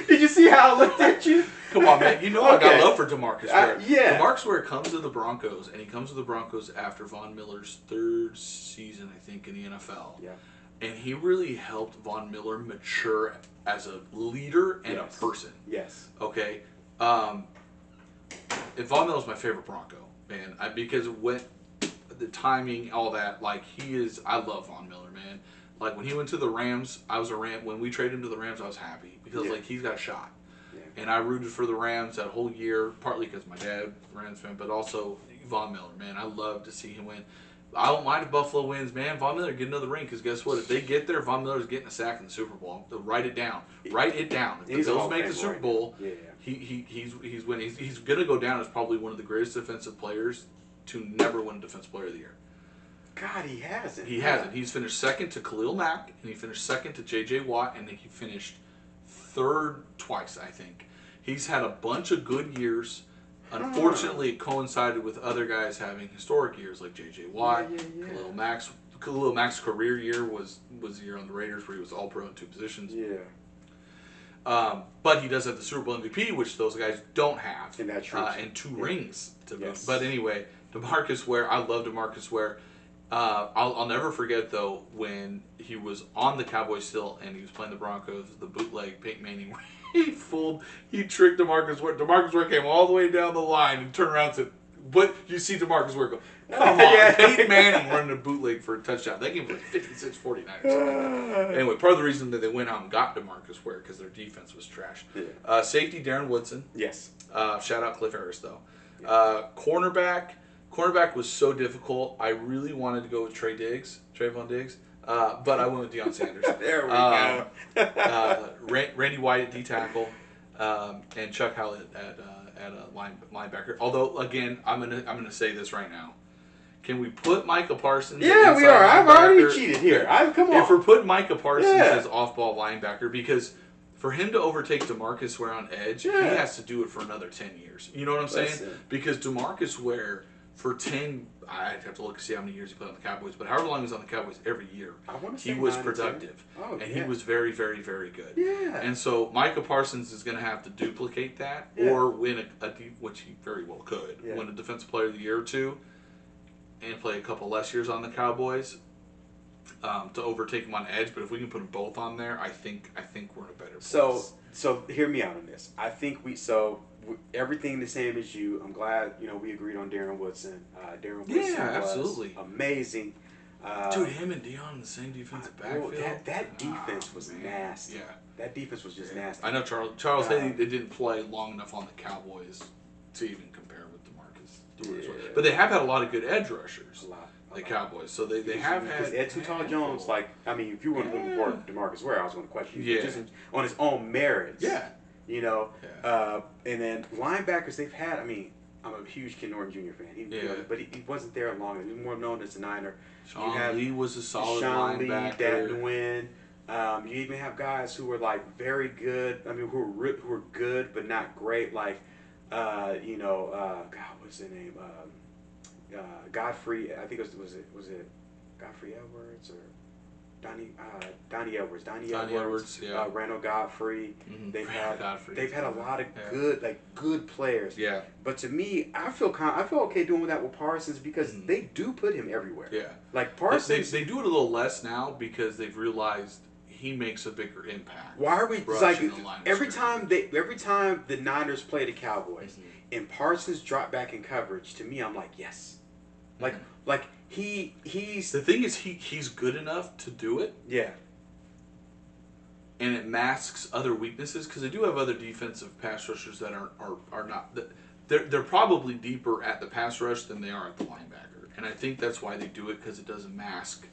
Did you see how I looked at you? Come on, man. You know I got love for DeMarcus Ware. Yeah. DeMarcus Ware comes to the Broncos, and he comes to the Broncos after Von Miller's 3rd season, I think, in the NFL. Yeah. And he really helped Von Miller mature as a leader and a person. Yes. Okay. And Von Miller's my favorite Bronco, man. Because when the timing, all that, like I love Von Miller, man. Like when he went to the Rams, I was a Ram. When we traded him to the Rams, I was happy because like he's got a shot. Yeah. And I rooted for the Rams that whole year, partly because my dad, Rams fan, but also Von Miller, man. I love to see him win. I don't mind if Buffalo wins, man. Von Miller get another ring because guess what? If they get there, Von Miller's getting a sack in the Super Bowl. Write it down. Write it down. If the Bills make the Super Bowl, he's winning. He's gonna go down as probably one of the greatest defensive players to never win Defensive Player of the Year. God, he hasn't. He hasn't. He's finished second to Khalil Mack, and he finished second to J.J. Watt, and then he finished 3rd twice, I think. He's had a bunch of good years. Unfortunately, it coincided with other guys having historic years like J.J. Watt, Khalil Mack's. Khalil Mack's career year was the year on the Raiders where he was All-Pro in 2 positions. Yeah. But he does have the Super Bowl MVP, which those guys don't have. And that's true. And 2 rings to both. But anyway, DeMarcus Ware, I love DeMarcus Ware. I'll never forget though when he was on the Cowboys still and he was playing the Broncos, the bootleg Peyton Manning He tricked DeMarcus Ware. DeMarcus Ware came all the way down the line and turned around and said, "But you see DeMarcus Ware go, come on." Yeah. Peyton Manning running a bootleg for a touchdown. That game was like 56-49. Anyway, part of the reason that they went out and got DeMarcus Ware because their defense was trash. Yeah. Safety Darren Woodson. Yes. Shout out Cliff Harris though. Cornerback was so difficult. I really wanted to go with Trayvon Diggs, but I went with Deion Sanders. There we go. Randy White at D tackle, and Chuck Howlett at linebacker. Although again, I'm gonna say this right now. Can we put Micah Parsons? Yeah, we are. I've already cheated here. Come on. If we're putting Micah Parsons as off-ball linebacker, because for him to overtake DeMarcus Ware on edge, he has to do it for another 10 years. You know what I'm saying? Because DeMarcus Ware, for 10, I'd have to look to see how many years he played on the Cowboys, but however long he was on the Cowboys, every year, he was productive. He was very, very, very good. Yeah. And so Micah Parsons is going to have to duplicate that or win which he very well could, win a Defensive Player of the Year or two and play a couple less years on the Cowboys. To overtake him on edge, but if we can put them both on there, I think we're in a better place. So hear me out on this. I think everything the same as you. I'm glad we agreed on Darren Woodson. Darren Woodson was absolutely amazing. Dude, him and Deion in the same defensive backfield. That defense was nasty. Yeah, that defense was just nasty. I know Charles Haley didn't play long enough on the Cowboys to even compare with DeMarcus. But they have had a lot of good edge rushers. A lot. The Cowboys, so they have had. Ed Too Tall Jones, if you want to put before DeMarcus Ware, I was going to question you. Just on his own merits. Yeah. And then linebackers they've had. I'm a huge Ken Norton Jr. fan. But he wasn't there long. He was more known as a Niner. Sean Lee was a solid Sean linebacker. Lee, Dan Nguyen. You even have guys who were very good. Who were good but not great. God, what's the name? Godfrey, I think was it Godfrey Edwards or Donnie Edwards? Donnie Edwards, yeah. Randall Godfrey. Mm-hmm. They've had a lot of good players. Yeah. But to me, I feel okay doing that with Parsons because they do put him everywhere. Yeah. Parsons, they do it a little less now because they've realized he makes a bigger impact. Why are we every time the Niners play the Cowboys and Parsons drop back in coverage? To me, I'm like, yes. He's the thing is he's good enough to do it. Yeah. And it masks other weaknesses because they do have other defensive pass rushers that are not they're probably deeper at the pass rush than they are at the linebacker, and I think that's why they do it because it doesn't mask.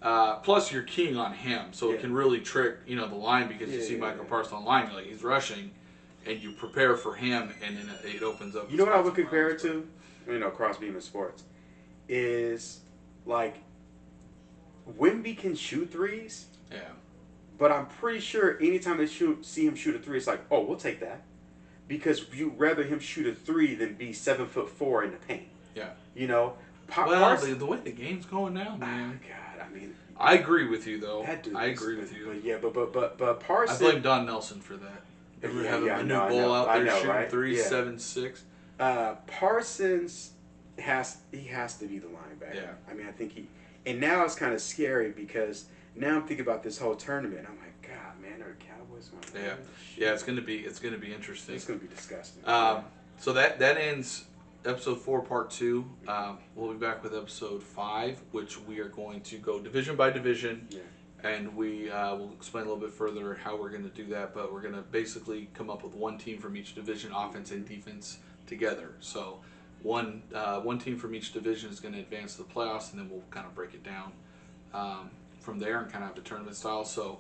Plus, you're keying on him, so it can really trick the line because you see Michael Parsons on line, you're like he's rushing, and you prepare for him, and then it opens up. You know what I would compare it to? Cross beam in sports is Wemby can shoot threes. Yeah. But I'm pretty sure anytime they see him shoot a three, it's like, oh, we'll take that, because you'd rather him shoot a three than be 7'4" in the paint. Yeah. Parsons, the way the game's going now, man. Oh God, I agree with you though. I agree with you. But Parsons. I blame Don Nelson for that. Ever have a new ball out there shooting 3-7-6. Parsons has to be the linebacker. Yeah. I think and now it's kind of scary because now I'm thinking about this whole tournament. I'm like, God, man, are the Cowboys going to win? Yeah, it's gonna be interesting. It's gonna be disgusting. So that ends episode 4, part 2. We'll be back with episode 5, which we are going to go division by division. Yeah. And we will explain a little bit further how we're going to do that, but we're going to basically come up with one team from each division, offense and defense, together. So one team from each division is going to advance to the playoffs, and then we'll kind of break it down from there and kind of have a tournament style. So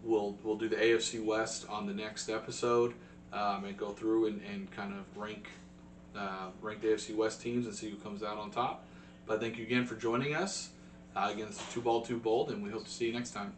we'll do the AFC West on the next episode and go through and kind of rank the AFC West teams and see who comes out on top. But thank you again for joining us. Again, it's 2 Ball, 2 Bold, and we hope to see you next time.